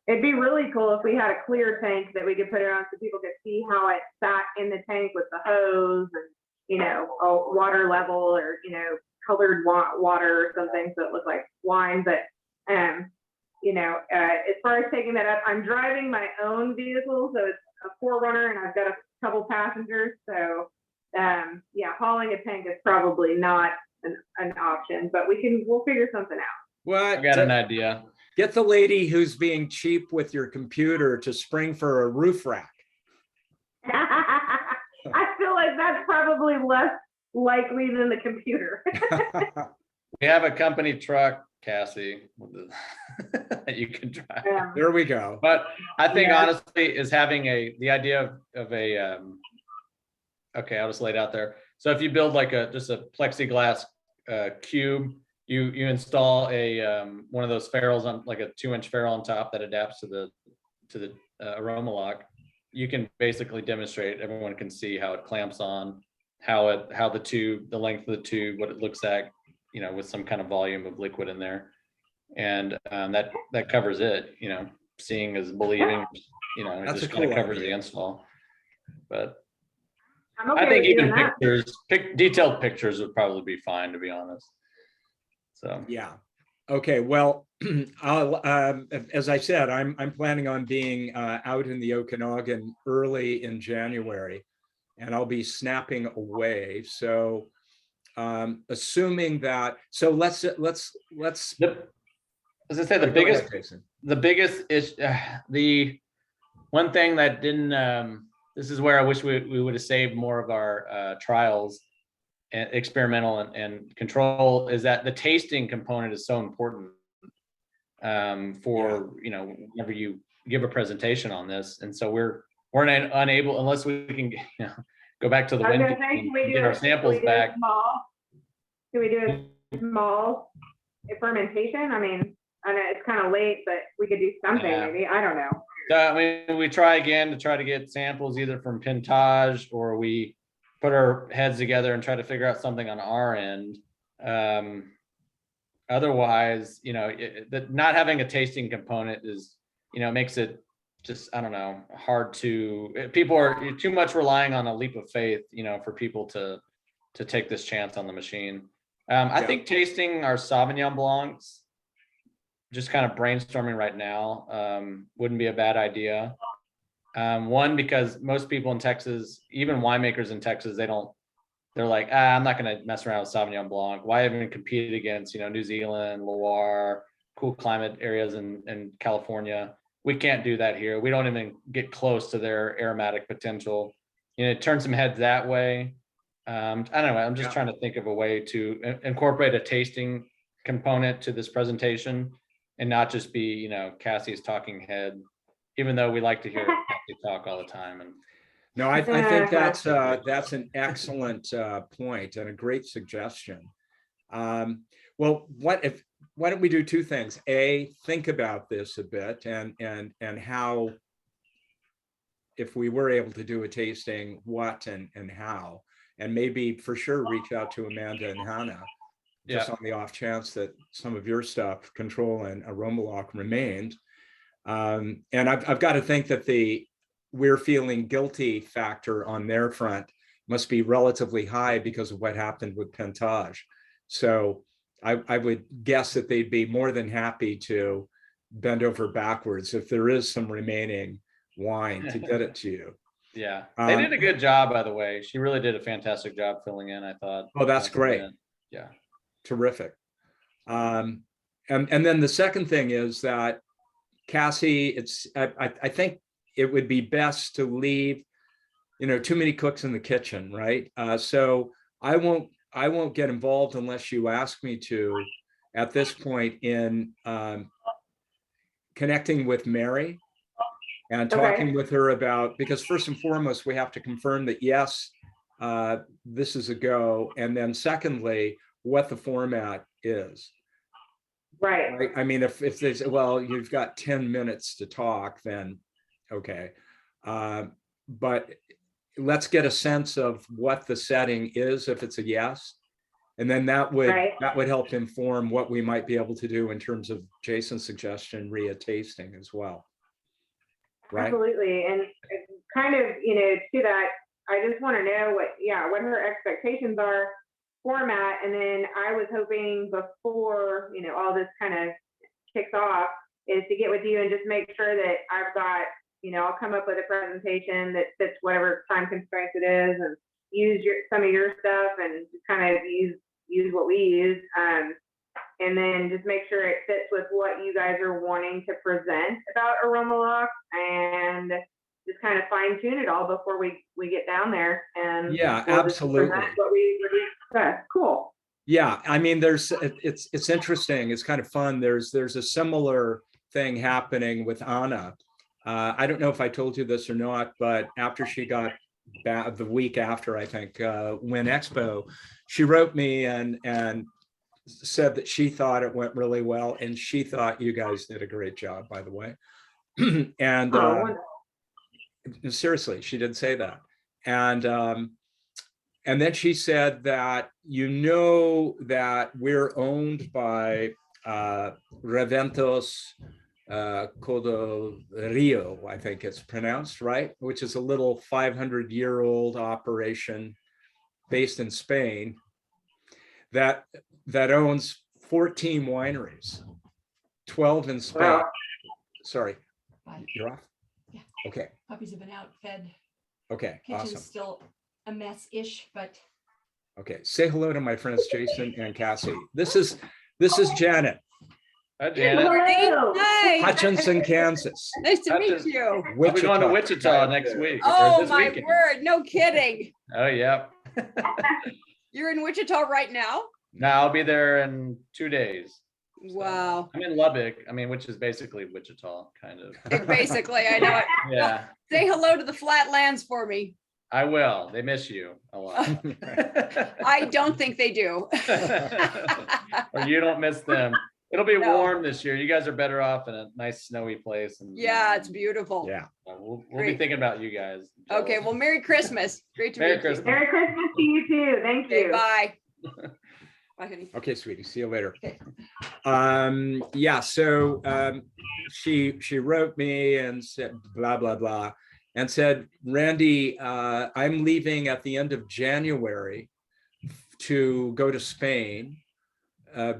It'd be really cool if we had a clear tank that we could put it on so people could see how it sat in the tank with the hose and, you know, a water level or, you know, colored water or something so it looked like wine. But, you know, as far as taking that up, I'm driving my own vehicle. So it's a 4Runner and I've got a couple passengers. So, yeah, hauling a tank is probably not an option, but we'll figure something out. What? I got an idea. Get the lady who's being cheap with your computer to spring for a roof rack. I feel like that's probably less likely than the computer. We have a company truck, Cassie, that you can drive. There we go. But I think Yeah. honestly is having the idea of a, okay, I'll just lay it out there. So if you build like just a plexiglass cube, you install a one of those ferrules on like a 2-inch ferrule on top that adapts to the AromaLoc. You can basically demonstrate, everyone can see how it clamps on, how the tube, the length of the tube, what it looks like, you know, with some kind of volume of liquid in there. And that covers it, you know, seeing is believing, you know, it That's just a kind of cool covers the idea. install. But I'm okay I think with even doing that. detailed pictures would probably be fine, to be honest. So Yeah. Okay. Well, I'll, as I said, I'm planning on being out in the Okanagan early in January, and I'll be snapping away. So, assuming that, so let's. as I said, the Go biggest ahead, Jason. is the one thing that didn't. This is where I wish we would have saved more of our trials and experimental and control, is that the tasting component is so important for, you know, whenever you give a presentation on this. And so we're unable, unless we can, you know, go back to the I was wind gonna say, and get our samples back. Can we do a small fermentation? I mean, I know it's kind of late, but we could do something Yeah. maybe. I don't know. So, I mean, we try again to try to get samples either from Pintage, or we put our heads together and try to figure out something on our end. Otherwise, you know, not having a tasting component is, you know, makes it just, I don't know, hard to, people are too much relying on a leap of faith, you know, for people to take this chance on the machine. I think tasting our Sauvignon Blancs, just kind of brainstorming right now, wouldn't be a bad idea. One, because most people in Texas, even winemakers in Texas, they're like, I'm not going to mess around with Sauvignon Blanc. Why even compete against, you know, New Zealand, Loire, cool climate areas in California? We can't do that here. We don't even get close to their aromatic potential. You know, it turns some heads that way. I don't know. I'm just trying to think of a way to incorporate a tasting component to this presentation and not just be, you know, Cassie's talking head, even though we like to hear Cassie talk all the time. And no, I think that's an excellent point and a great suggestion. Well, why don't we do two things? A, think about this a bit and how, if we were able to do a tasting, what and how, and maybe for sure reach out to Amanda and Hannah, just on the off chance that some of your stuff, control and AromaLoc, remained. And I've got to think that we're feeling guilty factor on their front must be relatively high because of what happened with Pintage. So I would guess that they'd be more than happy to bend over backwards if there is some remaining wine to get it to you. Yeah, they did a good job, by the way. She really did a fantastic job filling in, I thought. Oh, that's great. Yeah. Terrific. And then the second thing is that, Cassie, I think it would be best to leave, you know, too many cooks in the kitchen, right? So I won't get involved unless you ask me to at this point in connecting with Mary and talking with her about, because first and foremost, we have to confirm that, yes, this is a go. And then secondly, what the format is. Right. I mean, if there's, well, you've got 10 minutes to talk, then okay. But let's get a sense of what the setting is if it's a yes. And then that would help inform what we might be able to do in terms of Jason's suggestion, tasting as well. right? Absolutely. And kind of, to that, I just want to know what her expectations are, format. And then I was hoping before, all this kind of kicks off is to get with you and just make sure that I've got, I'll come up with a presentation that fits whatever time constraints it is, and use some of your stuff and just kind of use what we use. And then just make sure it fits with what you guys are wanting to present about AromaLoc, and just kind of fine tune it all before we get down there. And Yeah, we'll just absolutely. present what we discussed. Cool. Yeah, I mean, it's interesting. It's kind of fun. There's a similar thing happening with Anna. I don't know if I told you this or not, but after she got back the week after, I think, WIN Expo, she wrote me and said that she thought it went really well, and she thought you guys did a great job, by the way. And seriously, she did say that. And then she said that, that we're owned by Reventos Codo Rio, I think it's pronounced, right? Which is a little 500-year-old operation based in Spain that owns 14 wineries, 12 in Spain. Wow. Sorry, Bye. you're off? Yeah. Okay. Puppies have been out fed. Okay, Kitchen's awesome. still a mess-ish, but Okay, say hello to my friends Jason and Cassi. This is Janet, Hi, Janet. Hello. Hi, Hutchinson, Kansas. nice to meet Hutchins- you. I'll be going to Wichita next week. or Oh, this my weekend. word, no kidding. Oh, yeah. You're in Wichita right now? No, I'll be there in 2 days. Wow. I'm in Lubbock, which is basically Wichita, kind of. Basically, I know it. Yeah, Say hello to the flatlands for me. I will. They miss you a lot. I don't think they do. Or you don't miss them. It'll be No. warm this year. You guys are better off in a nice snowy place. And Yeah, it's beautiful. Yeah. we'll be Great. thinking about you guys. Okay, well, Merry Christmas. Great to Merry meet Christmas. Merry Christmas to you too. Thank you. Okay, you. bye. Bye, honey. Okay, sweetie, see you later. Okay. Yeah, so she wrote me and said blah, blah, blah, and said, Randy, I'm leaving at the end of January to go to Spain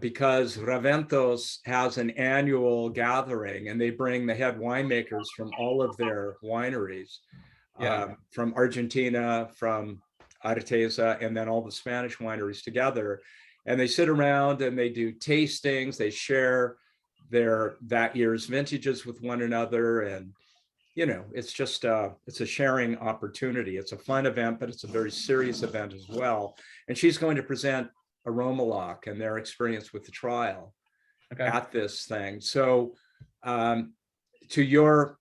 because Raventos has an annual gathering, and they bring the head winemakers from all of their wineries, Yeah. from Argentina, from Artesa, and then all the Spanish wineries together. And they sit around and they do tastings, they share that year's vintages with one another. And, it's just, it's a sharing opportunity. It's a fun event, but it's a very serious event as well. And she's going to present AromaLoc and their experience with the trial Okay. at this thing. So to your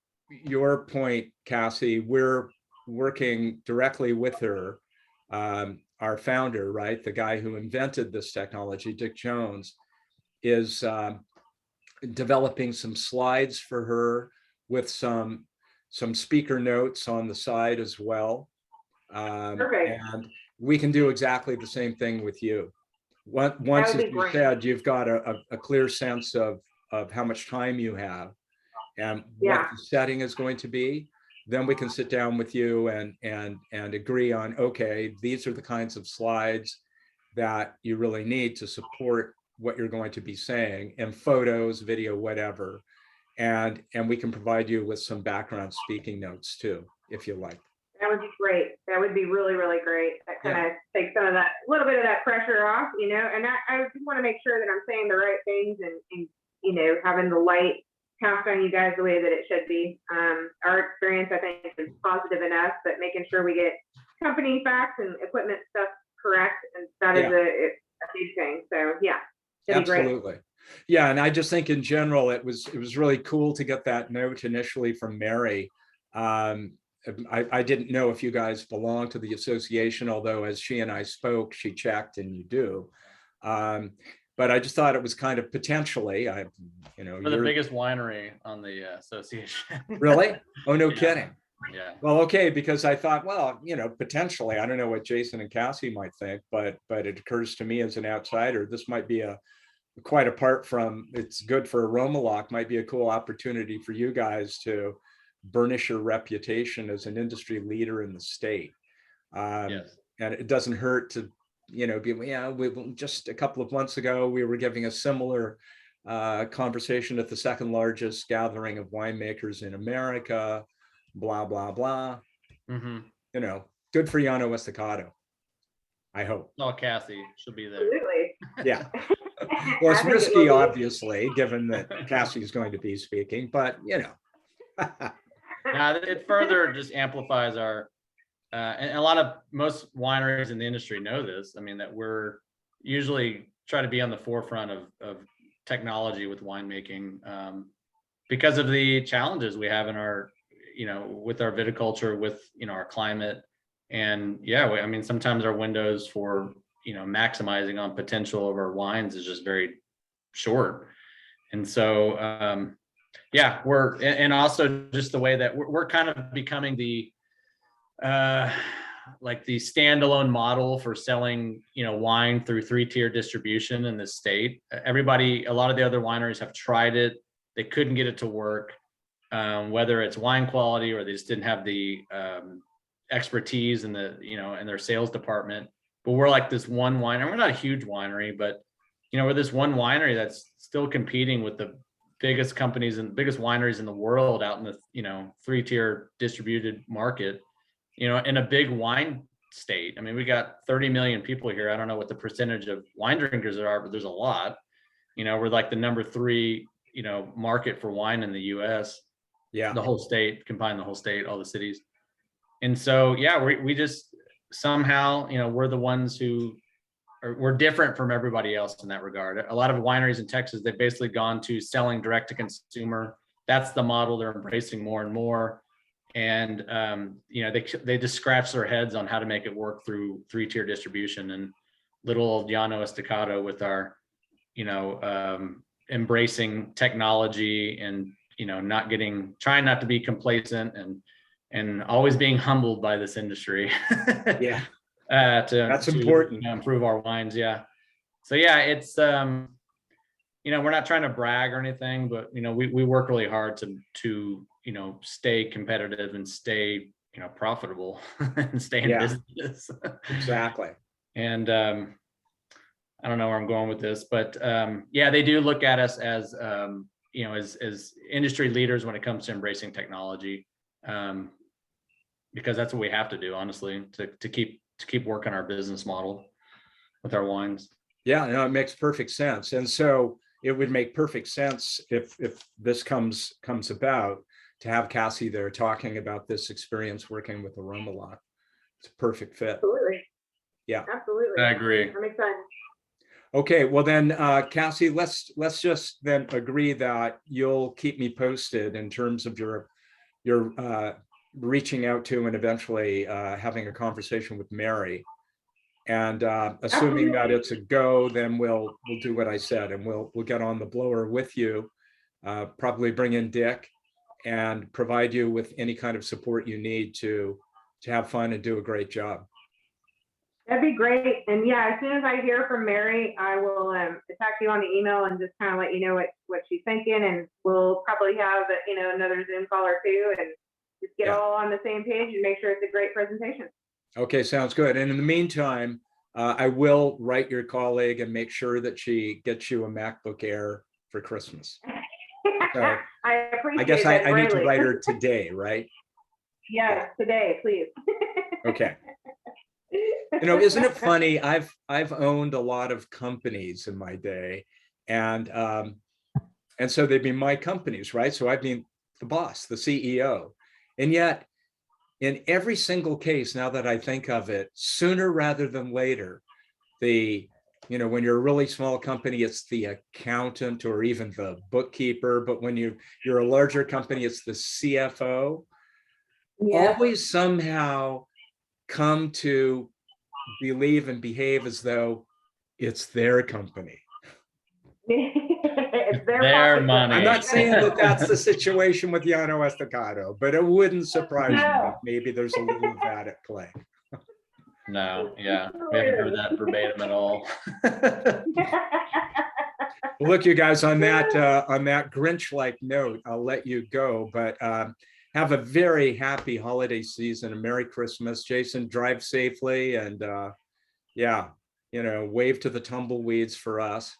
point, Cassie, we're working directly with her, our founder, right? The guy who invented this technology, Dick Jones, is developing some slides for her with some speaker notes on the side as well. Perfect. And we can do exactly the same thing with you. Once, would as be you great. said, you've got a clear sense of how much time you have and Yeah. what the setting is going to be, then we can sit down with you and agree on, okay, these are the kinds of slides that you really need to support what you're going to be saying, and photos, video, whatever. And we can provide you with some background speaking notes too, if you like. That would be great. That would be really, really great. That kind of takes some of that, little bit of that pressure off, and I just want to make sure that I'm saying the right things and having the light cast on you guys the way that it should be. Our experience, I think, is positive enough, but making sure we get company facts and equipment stuff correct, and that is a big thing. So yeah, it'd be great. Absolutely. Yeah, and I just think in general, it was really cool to get that note initially from Mary. I didn't know if you guys belong to the association, although as she and I spoke, she checked and you do. But I just thought it was kind of potentially, We're the biggest winery on the association. Really? Oh, no Yeah. kidding. Yeah. Well, okay, because I thought, well, potentially, I don't know what Jason and Cassie might think, but it occurs to me as an outsider, this might be quite apart from, it's good for AromaLoc, might be a cool opportunity for you guys to burnish your reputation as an industry leader in the state. Yes. And it doesn't hurt to, be, we just a couple of months ago, we were giving a similar conversation at the second largest gathering of winemakers in America, blah, blah, blah. Mm-hmm. Good for Llano Estacado, I hope. Oh, Cassie, she'll be there. Absolutely. Yeah. Well, it's I think it risky, will be. obviously, given that Cassie is going to be speaking, but Now, it further just amplifies our, and a lot of most wineries in the industry know this. I mean, that we're usually try to be on the forefront of technology with winemaking, because of the challenges we have in our, with our viticulture, with, our climate. And yeah, I mean, sometimes our windows for, maximizing on potential of our wines is just very short. And so, yeah, and also just the way that we're kind of becoming the, like the standalone model for selling, wine through 3-tier distribution in the state. A lot of the other wineries have tried it. They couldn't get it to work, whether it's wine quality or they just didn't have the expertise in the, in their sales department. But we're like this one winery, and we're not a huge winery, but we're this one winery that's still competing with the biggest companies and biggest wineries in the world out in the 3-tier distributed market, in a big wine state. I mean, we got 30 million people here. I don't know what the percentage of wine drinkers there are, but there's a lot. We're like the number 3 market for wine in the US. yeah, The whole state, combine the whole state, all the cities. And so yeah, we just somehow, we're the ones who we're different from everybody else in that regard. A lot of wineries in Texas, they've basically gone to selling direct to consumer. That's the model they're embracing more and more. And they just scratch their heads on how to make it work through 3-tier distribution. And little old Llano Estacado with our, embracing technology and trying not to be complacent and always being humbled by this industry. yeah. That's important. Improve our wines. Yeah. So yeah, it's we're not trying to brag or anything, but we work really hard to stay competitive and stay profitable and stay in business. Exactly. And I don't know where I'm going with this, but yeah, they do look at us as as industry leaders when it comes to embracing technology, because that's what we have to do, honestly, to keep working our business model with our wines. Yeah, no, it makes perfect sense. And so it would make perfect sense if this comes about to have Cassie there talking about this experience working with AromaLoc. It's a perfect fit. Absolutely. Yeah, Absolutely. I agree. That makes sense. Okay, well then, Cassie, let's just then agree that you'll keep me posted in terms of your reaching out to and eventually having a conversation with Mary. And assuming that it's a go, then we'll do what I said, and we'll get on the blower with you, probably bring in Dick and provide you with any kind of support you need to have fun and do a great job. That'd be great. And yeah, as soon as I hear from Mary, I will attack you on the email and just kind of let you know what she's thinking. And we'll probably have another Zoom call or two and just get all on the same page and make sure it's a great presentation. Okay, sounds good. And in the meantime, I will write your colleague and make sure that she gets you a MacBook Air for Christmas. So, I appreciate I guess that I need to greatly. write her today, right? Yes, today, please. Okay. Isn't it funny? I've owned a lot of companies in my day, and so they've been my companies, right? So I've been the boss, the CEO, and yet in every single case, now that I think of it, sooner rather than later, when you're a really small company, it's the accountant or even the bookkeeper. But when you're a larger company, it's the CFO. Yeah. Always somehow come to believe and behave as though it's their company. It's Their money. I'm not saying that that's the situation with Llano Estacado, but it wouldn't surprise me if maybe there's a little of that at play. No, yeah, we haven't heard that verbatim at all. Well, look, you guys, on that Grinch-like note, I'll let you go. But have a very happy holiday season, a Merry Christmas. Jason, drive safely, and yeah, wave to the tumbleweeds for us.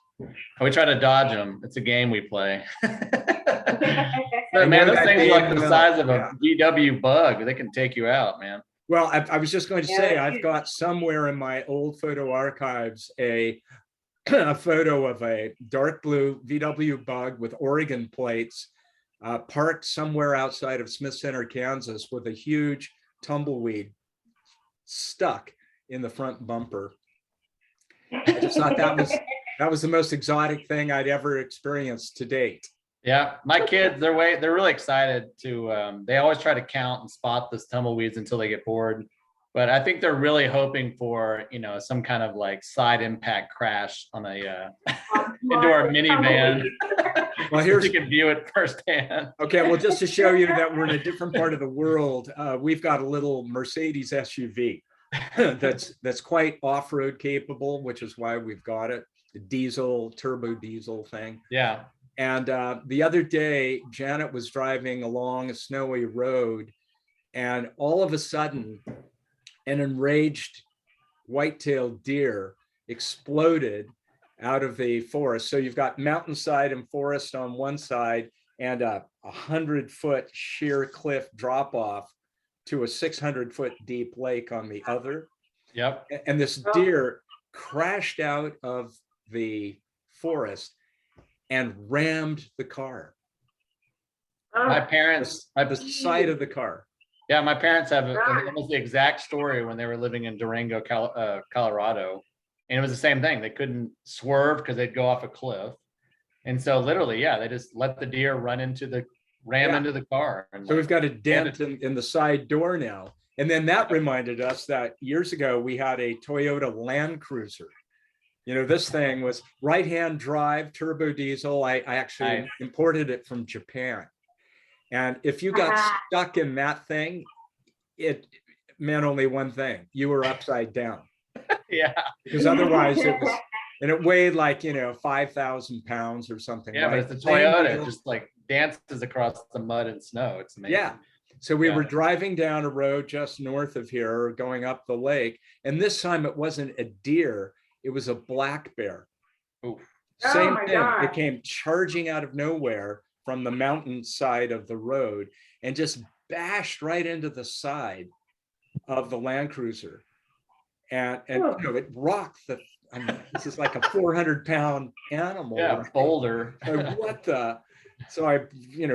We try to dodge them. It's a game we play. And Man, where those that things are game like the will, size of yeah. a VW bug. They can take you out, man. Well, I was just going to say, Yeah. I've got somewhere in my old photo archives a photo of a dark blue VW Bug with Oregon plates parked somewhere outside of Smith Center, Kansas, with a huge tumbleweed stuck in the front bumper. I just thought that was the most exotic thing I'd ever experienced to date. Yeah, my kids, they're really excited to, they always try to count and spot the tumbleweeds until they get bored. But I think they're really hoping for, some kind of like side impact crash on a, into our minivan. Well, So you can view it firsthand. Okay, well, just to show you that we're in a different part of the world, we've got a little Mercedes SUV that's quite off-road capable, which is why we've got it. The diesel, turbo diesel thing. Yeah. And the other day, Janet was driving along a snowy road, and all of a sudden, an enraged white-tailed deer exploded out of the forest. So you've got mountainside and forest on one side, and a 100-foot sheer cliff drop off to a 600-foot deep lake on the other. Yep. And this deer crashed out of the forest and rammed the car. My parents, The side of the car. yeah, my parents have almost the exact story when they were living in Durango, Colorado. And it was the same thing. They couldn't swerve because they'd go off a cliff. And so literally, yeah, they just let the deer ram into the car. And So we've got a dent in the side door now. And then that reminded us that years ago, we had a Toyota Land Cruiser. This thing was right-hand drive, turbo diesel. I actually imported it from Japan. And if you got stuck in that thing, it meant only one thing: you were upside down. Yeah. Because otherwise it weighed like, 5,000 pounds or something. Yeah, right? but it's a Toyota. It just like dances across the mud and snow. It's amazing. Yeah. So we Yeah. were driving down a road just north of here, going up the lake. And this time it wasn't a deer, it was a black bear. Oof. Same my thing. God. It came charging out of nowhere from the mountain side of the road and just bashed right into the side of the Land Cruiser. And it rocked this is like a 400-pound animal. Yeah, right? boulder. So I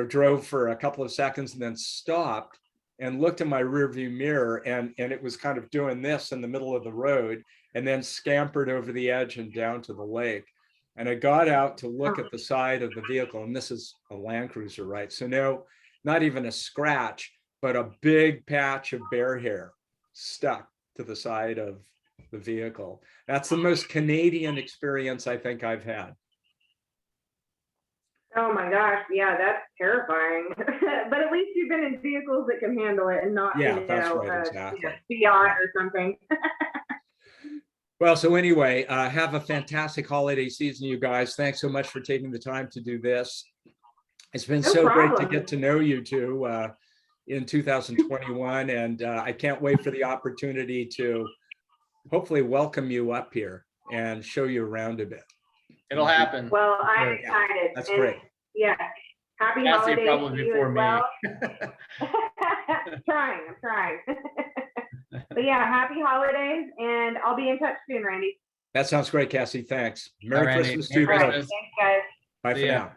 drove for a couple of seconds and then stopped and looked in my rearview mirror, and it was kind of doing this in the middle of the road, and then scampered over the edge and down to the lake. And I got out to look at the side of the vehicle, and this is a Land Cruiser, right? So no, not even a scratch, but a big patch of bear hair stuck to the side of the vehicle. That's the most Canadian experience I think I've had. Oh my gosh, yeah, that's terrifying. But at least you've been in vehicles that can handle it and not, Yeah, that's right, exactly. Fiat or something. Well, so anyway, have a fantastic holiday season, you guys. Thanks so much for taking the time to do this. It's been No so great to problem. get to know you two in 2021, and I can't wait for the opportunity to hopefully welcome you up here and show you around a bit. It'll happen. Well, I'm Yeah, excited. That's And, great. Yeah. Happy Cassie holidays probably to you before as me. well. I'm trying. But yeah, happy holidays, and I'll be in touch soon, Randy. That sounds great, Cassie. Thanks. Merry Randy. Christmas to Merry you both. Christmas. Thanks, guys. Bye See for ya. now.